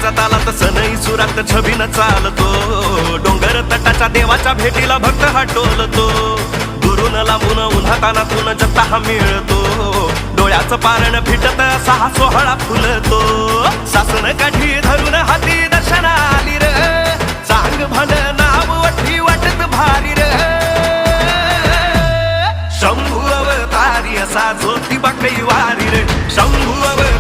त्याच्या तालात सनई सुरात छबीनं चालतो. डोंगर तटाच्या देवाच्या भेटीला भक्त हा टोलतो. दुरून लांबून उन्हातानातून जत्ता हा मिळतो. डोळ्याचं पारण फिटत असा हा सोहळा फुलतो. सासन काठी धरून हाती दर्शना आली र. चांग भांड नाव वठी वाटत भारी र. शंभू अवतारी असा ज्योतिबा कैवारी रे. शंभू अवतारी